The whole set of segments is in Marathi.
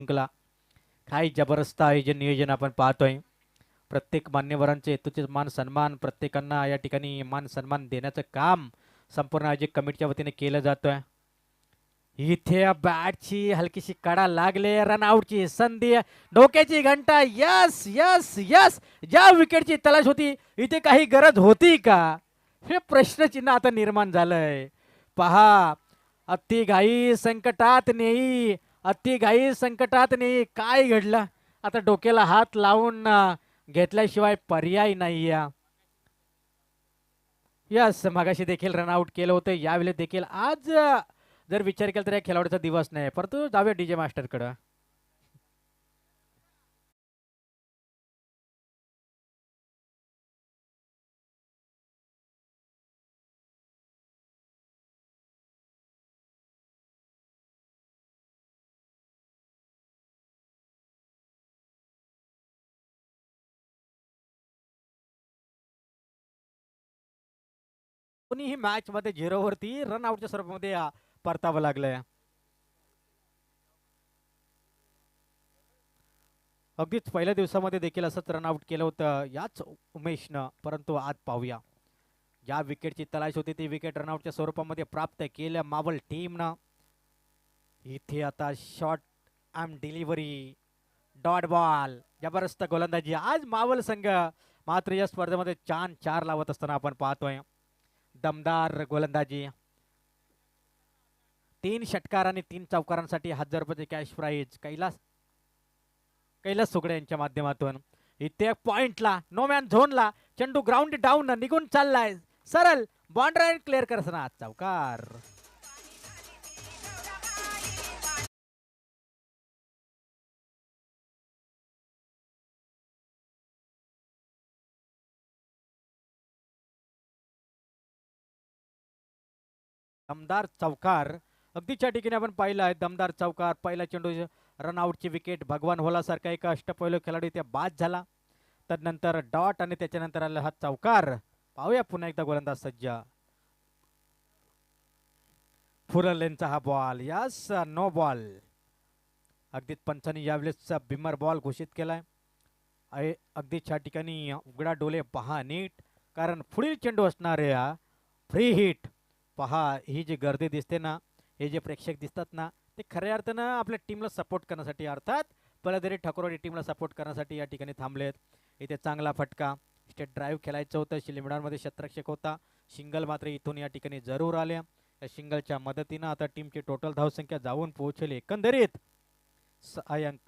जिंकला. काय जबरदस्त आयोजन नियोजन आपण पाहतोय. प्रत्येक मान्यवरांचे यथोचित मान सन्मान प्रत्येकांना या ठिकाणी मान सन्मान देण्याचं काम संपूर्ण आयोजक कमिटीच्या वतीने केलं जातोय. इथे बॅटची हलकीशी कडा लागले, रनआउटची संधी, डोक्याची घंटा. यस यस यस, ज्या विकेटची तलाश होती इथे काही गरज होती का, हे प्रश्नचिन्ह आता निर्माण झालंय. पहा, अति घाई संकटात नेई, अति घाई संकटात नेई. काय घडलं आता, डोक्याला हात लावून घेतल्याशिवाय पर्याय नाही. यस, मगाशी देखील रनआउट केलं होतं, यावेळेस देखील. आज जर विचार केला तर या खेळाडूचा दिवस नाही, परंतु जाऊया डीजे मास्टरकडं. कोणीही मॅच मध्ये झिरोवरती रनआउटच्या स्वरूपामध्ये परतावं लागलंय. अगदीच पहिल्या दिवसामध्ये देखील असंच रनआउट केलं होतं याच उमेशनं, परंतु आज पाहूया ज्या विकेटची तलाश होती ती विकेट रनआउटच्या स्वरूपामध्ये प्राप्त केल्या मावल टीमनं. इथे आता short arm delivery, dot ball, जबरदस्त गोलंदाजी आज मावल संघ मात्र या स्पर्धेमध्ये छान चार लावत असताना आपण पाहतोय. दमदार गोलंदाजी, 3 षटकार आणि 3 चौकारांसाठी 1000 रुपयाचे कॅश प्राईज कैलास कैलास सुगडे यांच्या माध्यमातून. इथे पॉइंटला नो मॅन झोनला चेंडू ग्राउंड डाऊन निघून चाललाय, सरळ बॉन्ड्राईन क्लिअर करताना चौकार. दमदार चौकार अगदीच्या ठिकाणी आपण पाहिलं आहे. दमदार चौकार, पहिला चेंडू रनआउटची विकेट, भगवान होला सारखा एक अष्टपैलू खेळाडू इथे बाद झाला. तदनंतर डॉट आणि त्याच्यानंतर आला हा चौकार. पाहूया पुन्हा एकदा गोलंदाज सज्ज, फुरलेनचा हा बॉल. Yes, no ball. अगदीच पंचांनी यावेळेस बिमर बॉल घोषित केलाय. अगदीच्या ठिकाणी उघडा डोले पहा नीट, कारण पुढील चेंडू असणार आहे फ्री हिट. पहा, ही जी गर्दी दिसते ना, हे जे प्रेक्षक दिसतात ना, ते खऱ्या अर्थानं आपल्या टीमला सपोर्ट करण्यासाठी, अर्थात पलदरी ठाकूरवाडी टीमला सपोर्ट करण्यासाठी या ठिकाणी थांबलेत. इथे चांगला फटका, स्टेट ड्राईव्ह खेळायचं होतं, शिलिमिडांमध्ये क्षेत्ररक्षक होता, सिंगल मात्र इथून या ठिकाणी जरूर आले. या सिंगलच्या मदतीनं आता टीमची टोटल धावसंख्या जाऊन पोहोचली एकंदरीत 6 अंक.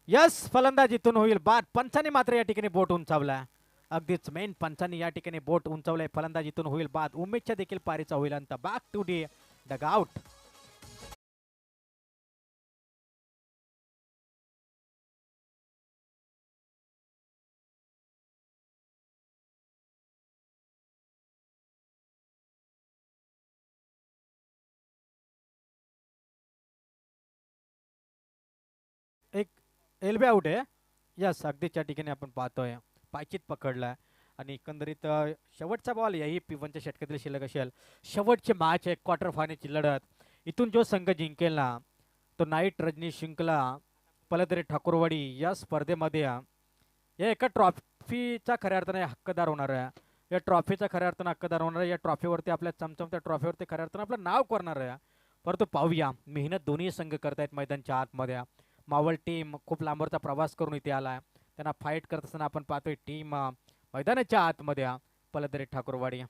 यस, फलंदाजीतून होईल बाद. पंचाने मात्र या ठिकाणी बोट उंचावला. अगदीच मेन पंचाने या ठिकाणी बोट उंचावलाय. फलंदाजीतून होईल बाद. उमेशच्या देखील पारीचा होईल अंत. Back to the dugout. एक एलबी आउट आहे. यस, अगदीच्या ठिकाणी आपण पाहतोय पायचीत पकडला आणि एकंदरीत शेवटचा बॉल याही P1च्या षटकातील शिल्लक असेल. शेवटची मॅच आहे, क्वार्टर फायनलची लढत. इथून जो संघ जिंकेल ना, तो नाईट रजनी शिंकला पलदरी ठाकूरवाडी या स्पर्धेमध्ये या एका ट्रॉफीचा खऱ्या अर्थाने हक्कदार होणार आहे. या ट्रॉफीचा खऱ्या अर्थानं हक्कदार होणार आहे. या ट्रॉफीवरती आपल्या चमचमत्या ट्रॉफीवरती खऱ्या अर्थानं आपलं नाव करणार आहे. परंतु पाहूया, मेहनत दोन्ही संघ करतायत मैदानच्या आतमध्ये. मावळ टीम खूप लांबवरचा प्रवास करून इथे आलाय, त्यांना फाईट करत असताना आपण पाहतोय टीम मैदानाच्या आतमध्ये पलदरी ठाकूरवाडी.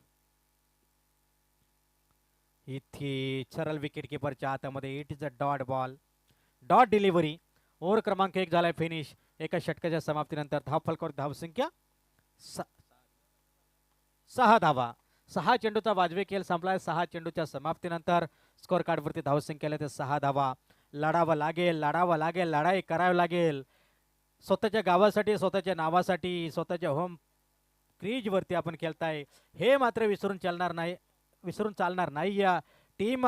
इथे सरळ विकेट किपरच्या हातामध्ये it is a dot ball, dot delivery. Over क्रमांक 1 झालाय फिनिश. एका षटकाच्या समाप्तीनंतर धावफलकावर धावसंख्या 6 धावा. 6 चेंडूचा वाजवी खेळ संपलाय. 6 चेंडूच्या समाप्तीनंतर स्कोर कार्डवरती धावसंख्या ते 6 धावा. लढावं लागेल, लढावं लागेल, लढाई करावी लागेल स्वतःच्या गावासाठी, स्वतःच्या नावासाठी, स्वतःच्या होम क्रीजवरती आपण खेळताय हे मात्र विसरून चालणार नाही या टीम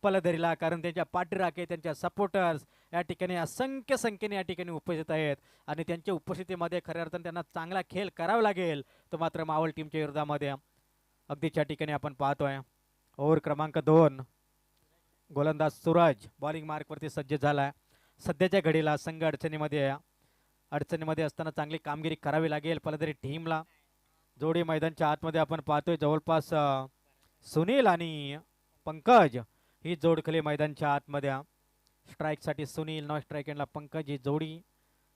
पलदरीला, कारण त्यांच्या पाठीराखे, त्यांच्या सपोर्टर्स या ठिकाणी असंख्य संख्येने या ठिकाणी उपस्थित आहेत आणि त्यांच्या उपस्थितीमध्ये खऱ्या अर्थाने त्यांना चांगला खेळ करावा लागेल. तो मात्र मावळ टीमच्या विरोधामध्ये अगदीच्या ठिकाणी आपण पाहतोय. ओव्हर क्रमांक 2, गोलंदाज सूरज बॉलिंग मार्कवरती सज्ज झालाय. सध्याच्या घडीला संघ अडचणीमध्ये असताना चांगली कामगिरी करावी लागेल पलदरी टीमला. जोडी मैदानच्या आतमध्ये आपण पाहतोय जवळपास सुनील आणि पंकज ही जोडखली मैदानच्या आतमध्ये. स्ट्राईकसाठी सुनील, नॉन स्ट्राईक एंडला पंकज ही जोडी.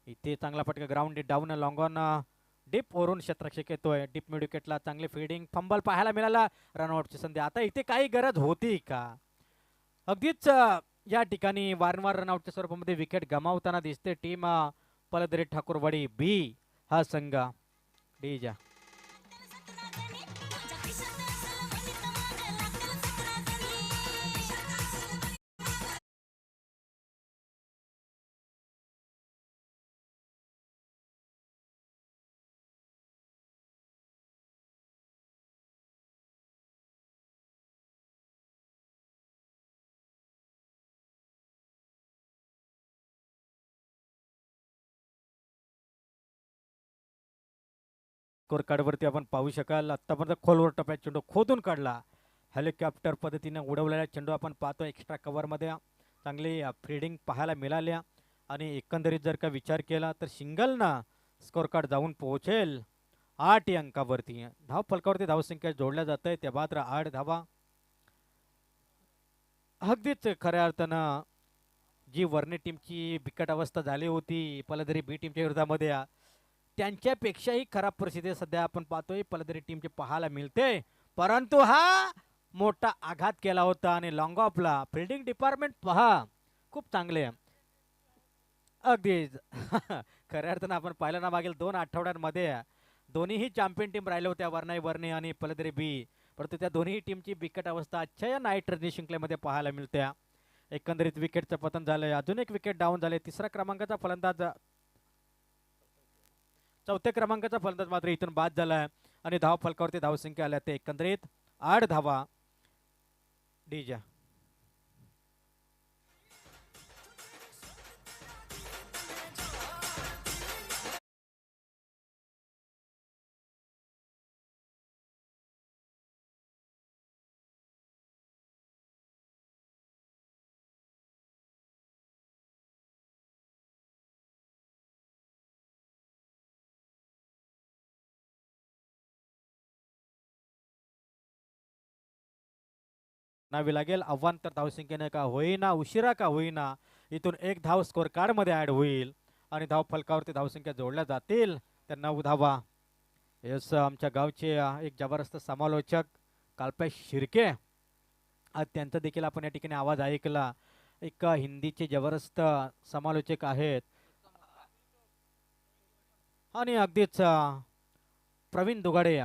इथे चांगला फटका ground down long on deep वरून क्षेत्ररक्षक येतोय. डीप मिड विकेटला चांगली फिल्डिंग, फंबल पाहायला मिळाला. रनआउटची संधी. आता इथे काही गरज होती का? अगदीच या ठिकाणी वारंवार रनआउटच्या स्वरूपामध्ये विकेट गमावताना दिसते टीम पलदरी ठाकूरवाडी बी हा संघ. डीजा स्कोर कार्डवरती आपण पाहू शकाल आतापर्यंत खोलवर टप्प्यात चेंडू खोदून काढला. हेलिकॉप्टर पद्धतीने उडवलेला चेंडू आपण पाहतो. एक्स्ट्रा कव्हरमध्ये चांगली फिल्डिंग पाहायला मिळाल्या आणि एकंदरीत जर का विचार केला तर सिंगलनं स्कोर कार्ड जाऊन पोहोचेल 8 अंकावरती. धाव फलकावरती धावसंख्या जोडल्या जात आहे त्या मात्र 8 धावा. अगदीच खऱ्या अर्थानं जी वर्णे टीमची बिकट अवस्था झाली होती पलदरी बी टीमच्या विरोधामध्ये त्यांच्यापेक्षाही खराब परिस्थिती सध्या आपण पाहतोय पलदरी टीमचे पाहायला मिळते. परंतु हा मोठा आघात केला होता आणि लॉंग ऑफला फिल्डिंग डिपार्टमेंट पहा खूप चांगले आहे. अगदीच खऱ्या अर्थानं आपण पाहिलं ना मागील 2 आठवड्यांमध्ये दोन्हीही चॅम्पियन टीम राहिल्या होत्या वर्णे आणि पलदरी बी. परंतु त्या दोन्ही टीमची बिकट अवस्था आजच्या या नाईट रणजी शृंखलेमध्ये पाहायला मिळते. एकंदरीत विकेटचं पतन झालंय. अजून एक विकेट डाऊन झाले. तिसरा क्रमांकाचा फलंदाज चौथ्या क्रमांकाचा फलंदाज मात्र इथून बाद झालाय आणि धाव फलकावरती धावसंख्या आल्या ते एकंदरीत 8 धावा. डीजा नावी लागेल. आव्हान तर धावसंख्येने का होईना, उशिरा का होईना इथून एक धाव स्कोर कार्ड मध्ये ऍड होईल आणि धाव फलकावरती धावसंख्या जोडल्या जातील त्या 9 धावा. यस आमच्या गावचे एक जबरदस्त समालोचक कालपेश शिर्के आज त्यांचा देखील आपण या ठिकाणी आवाज ऐकला. एक हिंदीचे जबरदस्त समालोचक आहेत आणि अगदीच प्रवीण दुगाडे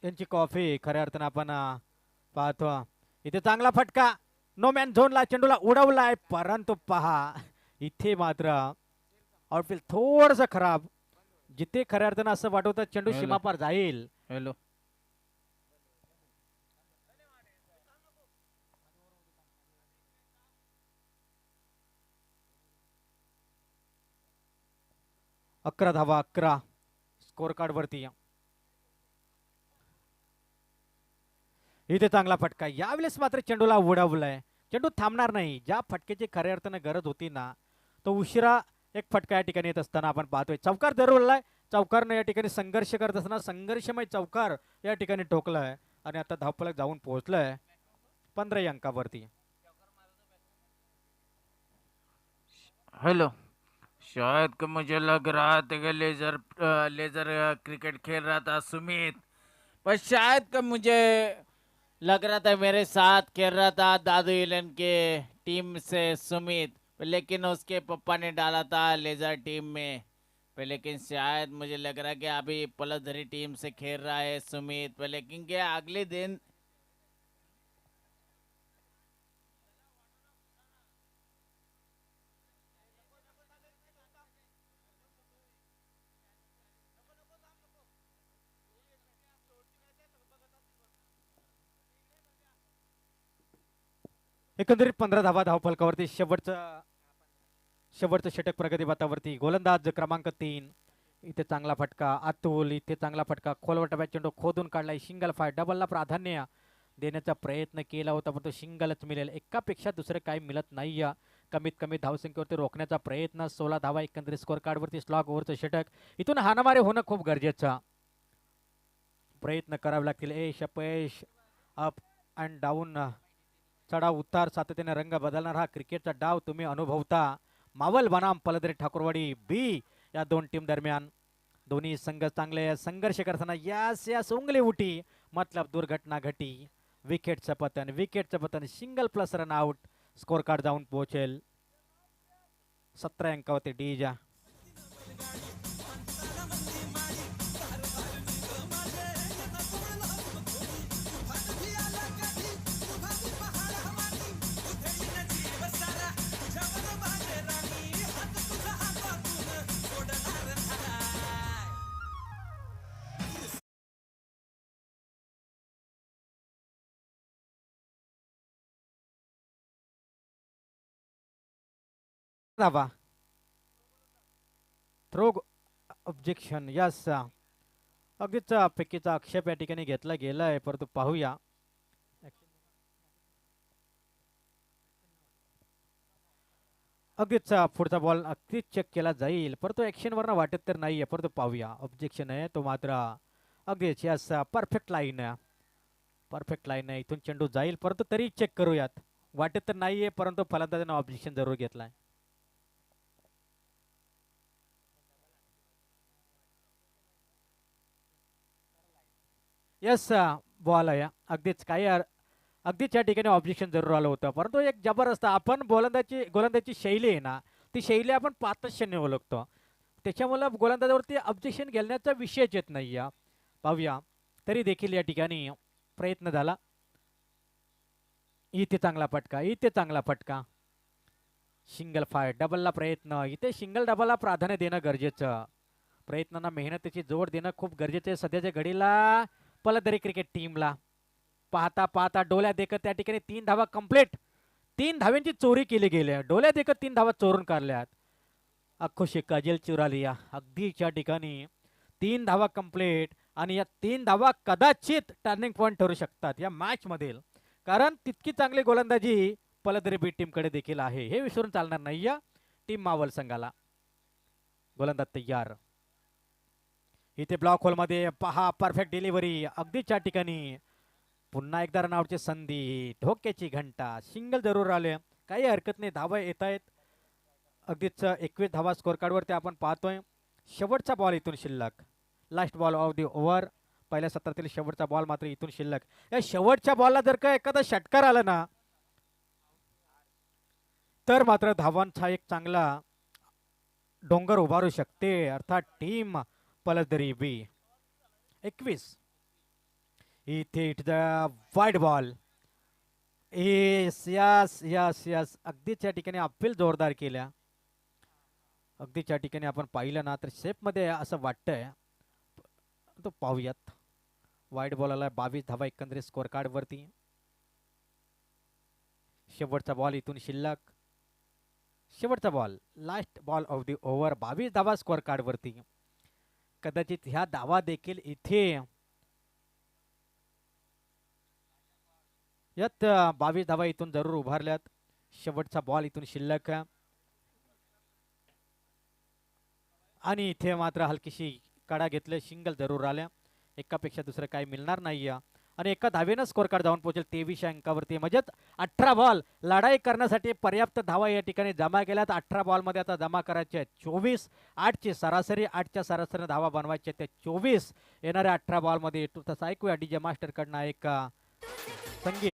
यांची कॉफी खऱ्या अर्थानं आपण पाहतो. इथे चांगला फटका नो मॅन झोनला चेंडूला उडवलाय परंतु पहा इथे मात्र आउटफील्ड थोडस खराब. जिथे खऱ्या अर्थानं असं वाटवतं चेंडू सीमापार जाईल. हॅलो 11 धावा 11 स्कोर कार्ड वरती. इथे चांगला फटका. यावेळेस मात्र चेंडूला उडवलाय. चेंडू थांबणार नाही. ज्या फटक्याची खऱ्या अर्थानं गरज होती ना तो उशिरा एक फटका या ठिकाणी येत असताना आपण पाहतोय. चौकार धरवलाय. चौकारनं या ठिकाणी संघर्ष करत असताना संघर्षमय चौकार या ठिकाणी ठोकलाय आणि आता धावफलक जाऊन पोहोचलाय 15 अंकावरती. हेलो शायद कि मुझे लग रहा था कि लेजर लेजर क्रिकेट खेल रहा था सुमित, पर शायद कि मुझे लग रहा था मेरे साथ खेल रहा था दादू इलन के टीम से सुमित, लेकिन उसके पापा ने डाला था लेजर टीम में। लेकिन शायद मुझे लग रहा है कि अभी पलधरी टीम से खेल रहा है सुमित, लेकिन क्या अगले दिन एकंदरीत 15 धावा धावफलकावरती शेवटचं षटक प्रगती पथावरती गोलंदाज क्रमांक 3. इथे चांगला फटका अतुल, इथे चांगला फटका खोलवर टप्प्यात चेंडू खोदून काढलाय. सिंगल फाय डबलला प्राधान्य देण्याचा प्रयत्न केला होता पण तो सिंगलच मिळेल. एकापेक्षा दुसरं काही मिळत नाही. कमीत कमी धावसंख्येवरती रोखण्याचा प्रयत्न. 16 धावा एकंदरीत स्कोर कार्डवरती. स्लॉग ओव्हरचं षटक. इथून हाणामारे होणं खूप गरजेचं. प्रयत्न करावे लागतील. अपयश अप अँड डाऊन, चढाव उतार सातत्याने रंग बदलणार हा क्रिकेटचा डाव तुम्ही अनुभवता. मावल बनाम पलदरे ठाकूरवाडी बी या दोन टीम दरम्यान दोन्ही संघ चांगले संघर्ष करताना यास यास उंगली उठी मतलब दुर्घटना घटी. विकेटचं पतन single plus run out. Score card जाऊन पोहोचेल 17 अंकावरती डीजा. धावा थ्रो ऑब्जेक्शन. यस, अगदीच फेकीचा आक्षेप या ठिकाणी घेतला गेलाय परंतु पाहूया. अगदीच पुढचा बॉल अगदीच चेक केला जाईल परंतु ऍक्शन वरनं वाटत तर नाहीये परंतु पाहूया. ऑब्जेक्शन आहे तो मात्र अगदीच. यस, परफेक्ट लाईन आहे. इथून चेंडू जाईल परंतु तरी चेक करूयात. वाटत तर नाहीये परंतु फलंदाजाने ऑब्जेक्शन जरूर घेतलाय. यस, बॉल आहे. अगदीच या ठिकाणी ऑब्जेक्शन जरूर आलं होतं परंतु एक जबरदस्त आपण गोलंदाजी शैली आहे ना ती शैली आपण पातशेने ओळखतो. त्याच्यामुळे गोलंदाजावरती ऑब्जेक्शन घेण्याचा विषयच येत नाही. पाहूया. तरी देखील या ठिकाणी प्रयत्न झाला. इथे चांगला फटका. सिंगल फाय डबलला प्रयत्न. इथे सिंगल डबलला प्राधान्य देणं गरजेचं. प्रयत्नांना मेहनतीची जोड देणं खूप गरजेचं आहे सध्याच्या घडीला पलदरी क्रिकेट टीमला. पाहता पाहता डोल्या देखत त्या ठिकाणी 3 धावा कंप्लीट. 3 धाव्यांची चोरी केली गेली. डोल्या देखत 3 धावा चोरून काढल्यात. अख्खो शिक्का जेल चुरालिया. अगदीच्या ठिकाणी 3 धावा कंप्लीट आणि या 3 धावा कदाचित टर्निंग पॉइंट ठरू शकतात या मॅच मधील. कारण तितकी चांगली गोलंदाजी पलदरी बी टीम कडे देखील आहे हे विसरून चालणार नाही. टीम मावल संघाला गोलंदाज तयार. इथे ब्लॉक होल मध्ये पहा परफेक्ट डिलिव्हरी. अगदीच्या ठिकाणी पुन्हा एकदा रनआउटची संधी. धोक्याची घंटा. सिंगल जरूर आले काही हरकत नाही. धावा येत आहेत. अगदीच 21 धावा स्कोर कार्डवरती आपण पाहतोय. शेवटचा बॉल इथून शिल्लक. Last ball of the over. पहिल्या सत्रातील शेवटचा बॉल मात्र इथून शिल्लक. या शेवटच्या बॉलला जर का एखादा षटकार आला ना तर मात्र धावांचा एक चांगला डोंगर उभारू शकते अर्थात टीम पलदरी बी. 21 इथे it the wide ball. Yes yes yes yes. अगदीच या ठिकाणी अपील जोरदार केल्या. अगदीच्या ठिकाणी आपण पाहिलं ना तर शेप मध्ये असं वाटतंय. तो पाहूयात. वाईड बॉल आला. 22 धावा एकंदरीत स्कोर कार्ड वरती. शेवटचा बॉल इथून शिल्लक. शेवटचा ball last ball of the over. 22 धावा स्कोर कार्ड वरती. कदाचित ह्या धावा देखील इथे यात 22 धावा इथून जरूर उभारल्यात. शेवटचा बॉल इथून शिल्लक आणि इथे मात्र हलकीशी कडा घेतले. सिंगल जरूर आल्या. एकापेक्षा दुसरं काही मिळणार नाही आणि एका धावेनं स्कोर कार्ड जाऊन पोहोचेल 23 अंकावरती. म्हणजेच 18 बॉल लढाई करण्यासाठी पर्याप्त धावा या ठिकाणी जमा केल्यात. 18 बॉलमध्ये आता जमा करायचे आहेत 24. 8ची सरासरी 8च्या सरासरीने धावा बनवायच्या त्या 24 येणाऱ्या 18 बॉलमध्ये. तसं ऐकूया डीजे मास्टर कडनं एक संगीत.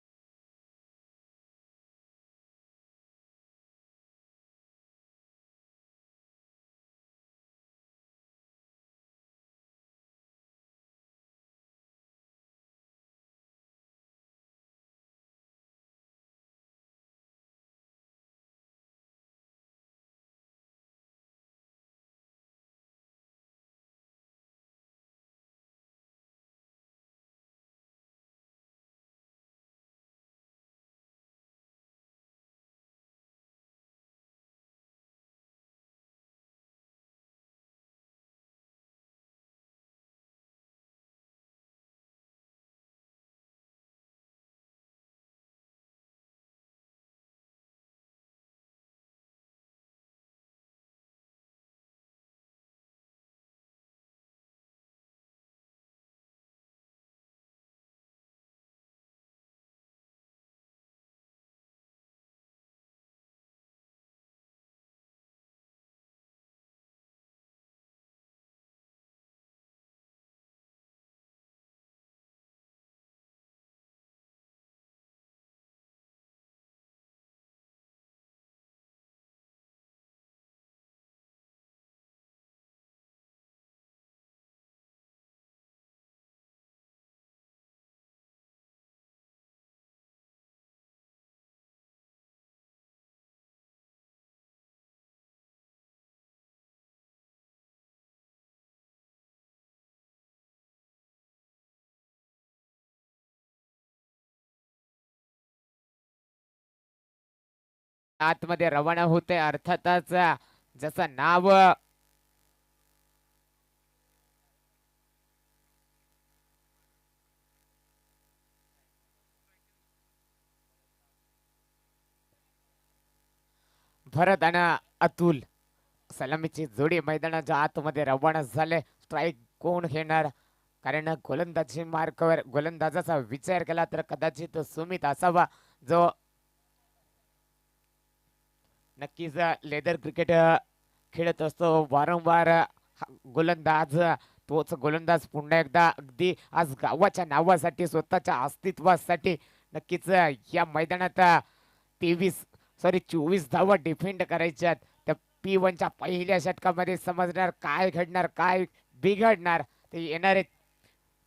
आतमध्ये रवाना होते अर्थातच जसं नाव भरत आणि अतुल सलामीची जोडी मैदानाच्या आतमध्ये रवाना झाले. स्ट्राईक कोण घेणार? कारण गोलंदाजी मार्कवर गोलंदाजाचा विचार केला तर कदाचित सुमित असावा जो नक्कीच लेदर क्रिकेट खेळत असतो वारंवार. गोलंदाज तोच गोलंदाज पुन्हा एकदा अगदी आज गावाच्या नावासाठी स्वतःच्या अस्तित्वासाठी नक्कीच या मैदानात 24 धावा डिफेंड करायच्यात. त्या P1च्या पहिल्या षटकामध्ये समजणार काय घडणार काय बिघडणार. ते येणारे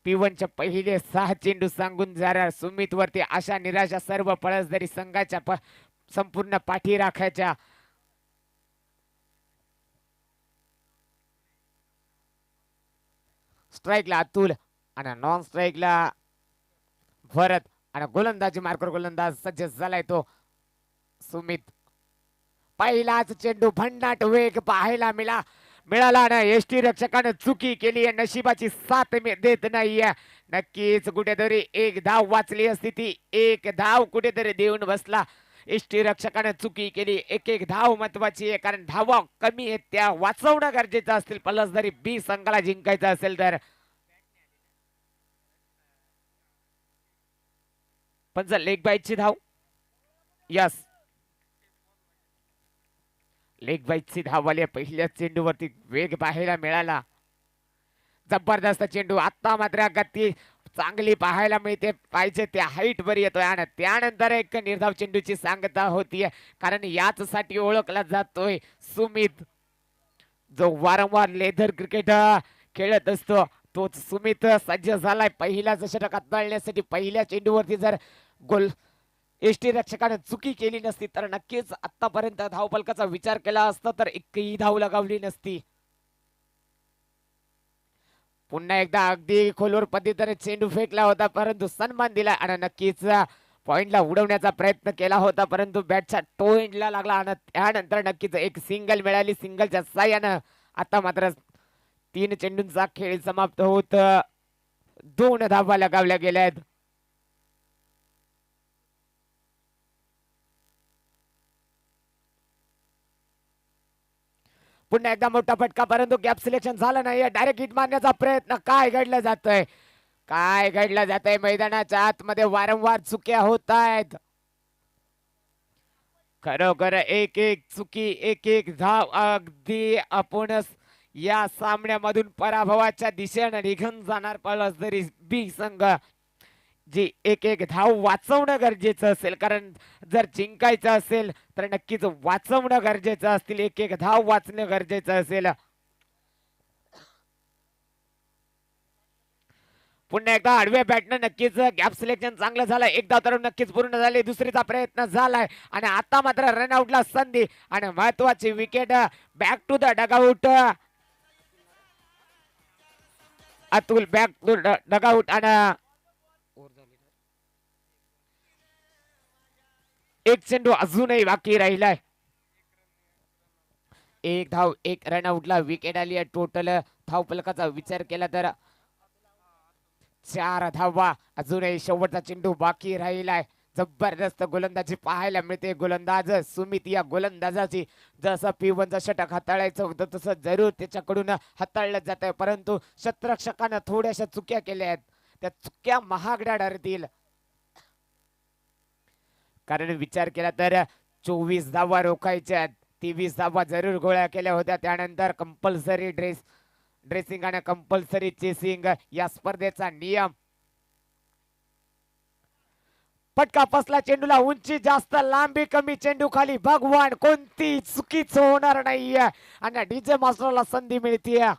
P1च्या पहिले 6 चेंडू सांगून जाणार सुमित वरती आशा निराशा सर्व पळसदारी संघाच्या संपूर्ण पाठी राखायच्या. स्ट्राईकला अतुल आणि नॉन स्ट्राईकला भरत आणि गोलंदाजी मार्कर गोलंदाज सज्ज झालाय तो सुमित. पहिलाच चेंडू भन्नाट वेग पाहायला मिळाला आणि एसटी रक्षकाने चुकी केली आहे. नशिबाची साथ देत नाहीये. नक्कीच कुठेतरी एक धाव वाचली असती ती एक धाव कुठेतरी देऊन बसला. एसटी रक्षकाने चुकी केली. एक धाव महत्वाची आहे कारण धावा कमी आहेत त्या वाचवणं गरजेचं असतील पलसदारी बी संघाला जिंकायचं असेल तर. पण जर लेग बाईटची धाव यस लेग बाईटची धाव आली पहिल्या चेंडूवरती वेग पाहायला मिळाला. जबरदस्त चेंडू आता मात्र गती चांगली पाहायला मिळते पाहिजे त्या हाईट वर येतोय आणि त्यानंतर एक निर्धाव चेंडूची सांगता होतीये कारण याच साठी ओळखला जातोय सुमित जो वारंवार लेदर क्रिकेट खेळत असतो. तोच सुमित सज्ज झालाय पहिल्याच षटक हाताळण्यासाठी. पहिल्या चेंडूवरती जर गोल एसटी रक्षकाने चुकी केली नसती तर नक्कीच आतापर्यंत धावफलकाचा विचार केला असता तर एकही धाव लगावली नसती. पुन्हा एकदा अगदी खोलवर पद्धतीने चेंडू फेकला होता परंतु सन्मान दिला आणि नक्कीच पॉइंटला उडवण्याचा प्रयत्न केला होता परंतु बॅटच्या टो एंडला लागला आणि त्यानंतर नक्कीच एक सिंगल मिळाली. सिंगलच्या साह्यानं आता मात्र 3 चेंडूंचा खेळ समाप्त होत 2 धावा लगावल्या गेल्यात. पुन्हा एकदा मोठा फटका परंतु गॅप सिलेक्शन झालं नाही. डायरेक्ट हिट मारण्याचा प्रयत्न काय घडलं जातंय काय घडलं जातंय मैदानाच्या आतमध्ये वारंवार चुक्या होत आहेत. खरोखर एक चुकी एक धाव अगदी आपणच या सामन्यामधून पराभवाच्या दिशेने निघून जाणार पळसदरी बी संघ जी एक धाव वाचवणं गरजेचं असेल कारण जर जिंकायचं असेल तर नक्कीच वाचवणं गरजेचं असतील. एक धाव वाचणं गरजेचं असेल. पुन्हा एकदा आडव्या बॅटनं नक्कीच गॅप सिलेक्शन चांगलं झालं. एकदा तर नक्कीच पूर्ण झाले. दुसरीचा प्रयत्न झालाय आणि आता मात्र रनआउटला संधी आणि महत्वाची wicket back to the dugout. Atul back to dugout आणि एक चेंडू अजूनही बाकी राहिलाय. एक धाव एक रनआउटला विकेट आली आहे. टोटल धाव फलकाचा विचार केला तर 4 धावा. अजूनही शेवटचा चेंडू बाकी राहिलाय. जबरदस्त गोलंदाजी पाहायला मिळते. गोलंदाज सुमित या गोलंदाजाची जसं P1चं षटक हाताळायचं होतं तसं जरूर त्याच्याकडून हाताळलं जात आहे परंतु शतरक्षकानं थोड्याशा चुक्या केल्या आहेत. त्या चुक्या महागड्या ठरतील कारण विचार केला तर 24 धावा रोखायच्या 23 धावा जरूर गोळ्या केल्या होत्या. त्यानंतर कंपल्सरी ड्रेसिंग आणि कंपल्सरी चेसिंग या स्पर्धेचा नियम. फटका फसला चेंडूला. उंची जास्त लांबी कमी चेंडू खाली. भगवान कोणती चुकीच होणार नाहीये आणि डीजे मास्टरला संधी मिळतीये.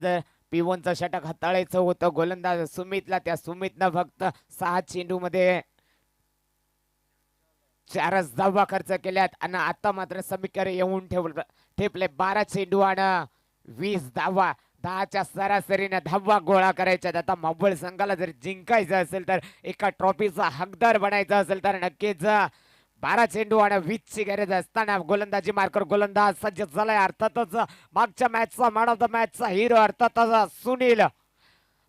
जर पिवनचं षटक हाताळायचं होतं गोलंदाज सुमितला, त्या सुमितनं फक्त 6 चेंडू मध्ये 4च धावा खर्च केल्यात आणि आता मात्र समीकर येऊन ठेपले 12 चेंडू आणि 20 धावा. 10च्या सरासरीने धावा गोळा करायच्या. आता मावळ संघाला जर जिंकायचं असेल तर एका ट्रॉफीचा हकदार बनायचा असेल तर नक्कीच 12 चेंडू आणि 20 ची गरज असताना गोलंदाजी मार्कर गोलंदाज सज्ज झालाय. अर्थातच मागच्या मॅचचा मॅन ऑफ द मॅचचा हिरो अर्थातच सुनील.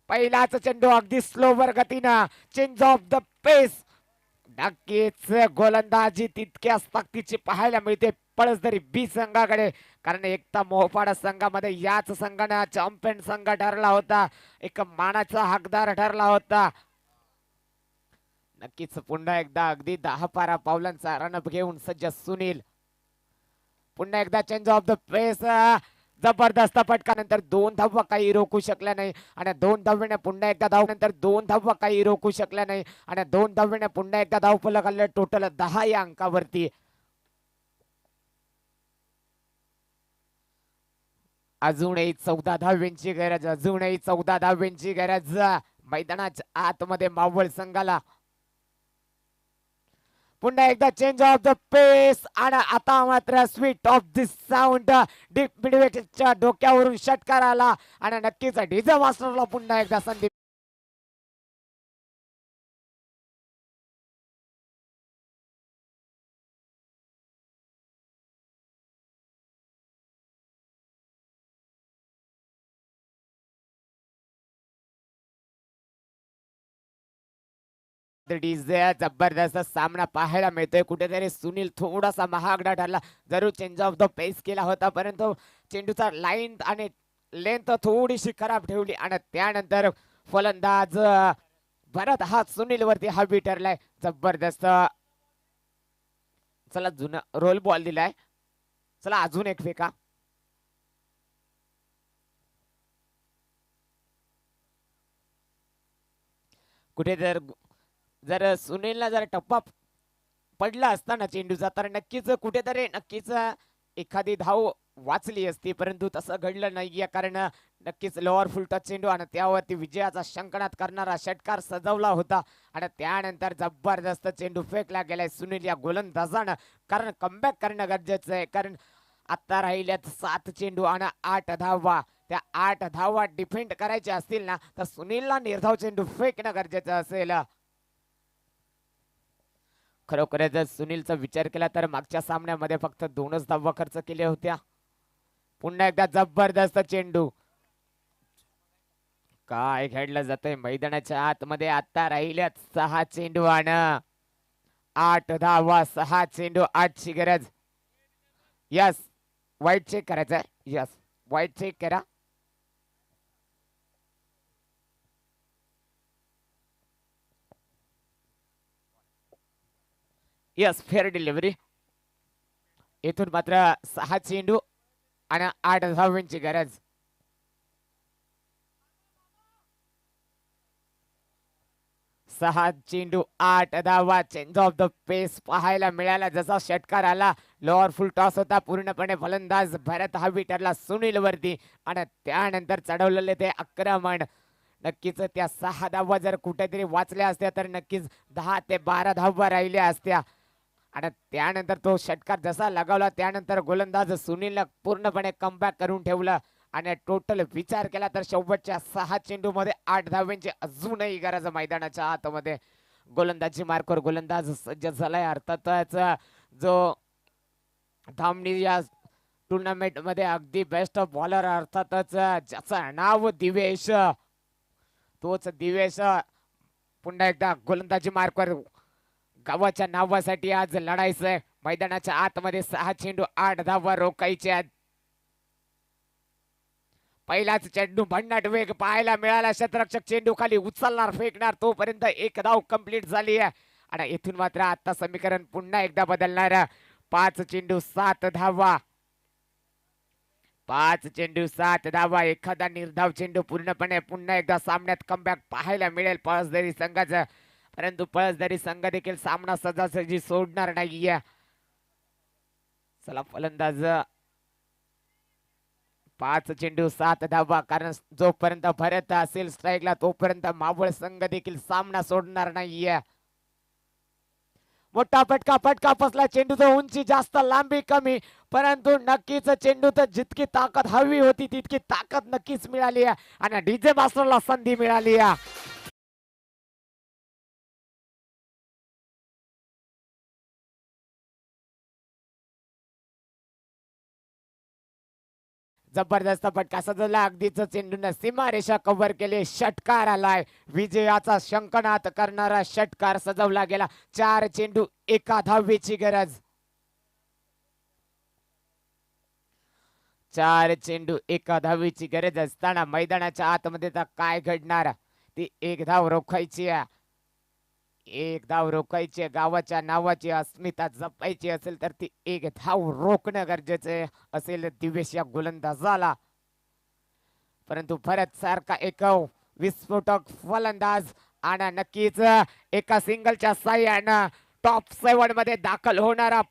पहिलाच चेंडू अगदी स्लोवर गतीनं चेंज ऑफ द पेस. नक्कीच गोलंदाजी तितक्याच ताकदीची पाहायला मिळते पळसदरी बी संघाकडे, कारण एकता मोहपाडा संघामध्ये याच संघाने चॅम्पियन संघ ठरला होता, एक मानाचा हकदार ठरला होता. नक्कीच पुन्हा एकदा अगदी 10-12 पावलांचा रणप घेऊन सज्ज सुनील. पुन्हा एकदा चेंज ऑफ द पेस. जबरदस्त फटकानंतर 2 धावा काही रोखू शकल्या नाही आणि 2 धावेने पुन्हा एकदा धावनंतर 2 धावा काही रोखू शकल्या नाही आणि 2 धावेने पुन्हा एकदा धावफलक आलं. टोटल 10 या अंकावरती. अजूनही 14 धाव्यांची गरज, अजूनही 14 धाव्यांची गरज मैदानाच्या आतमध्ये मावळ संघाला. पुन्हा एकदा चेंज ऑफ द पेस आणि आता मात्र sweet of this sound deep मिडवेटच्या डोक्यावरून षटकार आला आणि नक्कीच डीजे मास्टरला पुन्हा एकदा संधी. डीजे जबरदस्त सामना पाहायला मिळतोय. कुठेतरी सुनील थोडासा महागडा ठरला. जरूर चेंज ऑफ द पेस केला होता परंतु चेंडूचा लाईन आणि लेंथ थोडीशी खराब ठेवली आणि त्यानंतर फलंदाज भरत हा सुनील वरती हवी ठरलाय. जबरदस्त. चला जुना रोल बॉल दिलाय. चला अजून एक फेका. कुठे जर सुनीलला जर टप्पा पडला असता ना चेंडूचा तर नक्कीच एखादी धाव वाचली असती, परंतु तसं घडलं नाहीये कारण नक्कीच लोअर फुल टच चेंडू आणि त्यावरती विजयाचा शंकनाद करणारा षटकार सजवला होता आणि त्यानंतर जबरदस्त चेंडू फेकला गेलाय सुनील या गोलंदाजानं, कारण कमबॅक करणं गरजेचं आहे. कारण आता राहिल्यात 7 चेंडू आणि 8 धावा. त्या 8 धावा डिफेंड करायच्या असतील ना तर सुनीलला निर्धाव चेंडू फेकणं गरजेचं असेल. खरोखर जर सुनीलचा विचार केला तर मागच्या सामन्यामध्ये फक्त 2च धावा खर्च केल्या होत्या. पुन्हा एकदा जबरदस्त चेंडू. काय खेळलं जातंय मैदानाच्या आतमध्ये. आता राहिल्यात 6 चेंडू आणि 8 धावा. 6 चेंडू 8 ची गरज. यस, वाईट चेक करायचं. यस, वाईट चेक करा. Yes, fair delivery. इथून मात्र 6 चेंडू आणि 8 धावांची गरज. सहा चेंडू 8 धावा. चेंज ऑफ द पेस पाहायला मिळाला. जसा षटकार आला लोअर फुल टॉस होता. पूर्णपणे फलंदाज भरत हवी ठरला सुनील वरती आणि त्यानंतर चढवलेले ते आक्रमण. नक्कीच त्या 6 धावा जर कुठेतरी वाचल्या असत्या तर नक्कीच 10 ते 12 धावा राहिल्या असत्या आणि त्यानंतर तो षटकार जसा लगावला त्यानंतर गोलंदाज सुनीलला पूर्णपणे कमबॅक करून ठेवलं आणि टोटल विचार केला तर शेवटच्या 6 चेंडू मध्ये 8 धावांची अजूनही गरज मैदानाच्या आतमध्ये. गोलंदाजी मार्कवर गोलंदाज सज्ज झालाय. अर्थातच जो धामणी या टुर्नामेंट मध्ये अगदी बेस्ट बॉलर अर्थातच ज्याचं नाव दिवेश, तोच दिवेश पुन्हा एकदा गोलंदाजी मार्कवर गावाच्या नावासाठी आज लढायचंय. मैदानाच्या आतमध्ये 6 चेंडू 8 धावा रोखायच्या. पहिलाच चेंडू भन्नाट वेग पाहायला मिळाला. शतरक्षक चेंडू खाली उचलणार फेकणार तोपर्यंत 1 धाव कंप्लीट झाली आहे आणि इथून मात्र आता समीकरण पुन्हा एकदा बदलणार. 5 चेंडू 7 धावा. 5 चेंडू 7 धावा. एखादा निर्धाव चेंडू पूर्णपणे पुन्हा एकदा सामन्यात कमबॅक पाहायला मिळेल पळसदरी संघाचं, परंतु पळसदरी संघ देखील सामना सहजासहजी सोडणार नाहीये. चला फलंदाज 5 चेंडू 7 धावा, कारण जोपर्यंत भरत असेल स्ट्राईकला तोपर्यंत मावळ संघ देखील सामना सोडणार नाहीये. मोठा फटका फटका फसला, चेंडूचं उंची जास्त लांबी कमी, परंतु नक्कीच चेंडूत जितकी ताकद हवी होती तितकी ताकद नक्कीच मिळाली आहे आणि डीजे मास्टरला संधी मिळाली आहे. जबरदस्त फटका सजवला, अगदीच चेंडून सीमारेषा कव्हर केली, षटकार आलाय, विजयाचा शंखनाद करणारा षटकार सजवला गेला. 4 चेंडू 1 धावेची गरज. 4 चेंडू 1 धावेची गरज असताना मैदानाच्या आतमध्ये तर काय घडणार, ती 1 धाव रोखायची आहे. 1 धाव रोखायची आहे. गावाच्या नावाची अस्मिता जपायची असेल तर ती 1 धाव रोखणं गरजेचे असेल दिवेश या गोलंदाजाला. परंतु भरत सारखा एक विस्फोटक फलंदाज आणि नक्कीच एका सिंगलच्या साह्यानं टॉप 7 मध्ये दाखल होणारा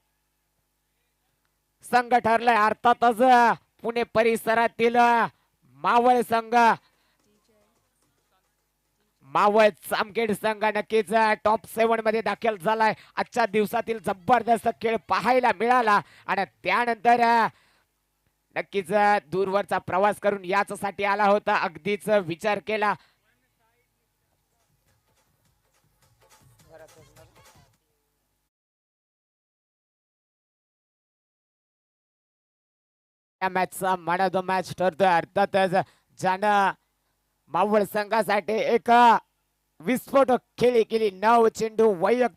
संघ ठरलाय. अर्थातच पुणे परिसरातील मावळ संघ, मावळ जामखेड संघ नक्कीच टॉप 7 मध्ये दाखल झालाय. आजच्या दिवसातील जबरदस्त खेळ पाहायला मिळाला आणि त्यानंतर नक्कीच दूरवरचा प्रवास करून यासाठी आला होता, अगदीच विचार केला. या मॅचचा मॅन ऑफ द मॅच ठरतोय. अर्थातच ज्यानं मावळ संघासाठी एक विस्फोटक खेळी केली, 9 चेंडू वैयक्तिक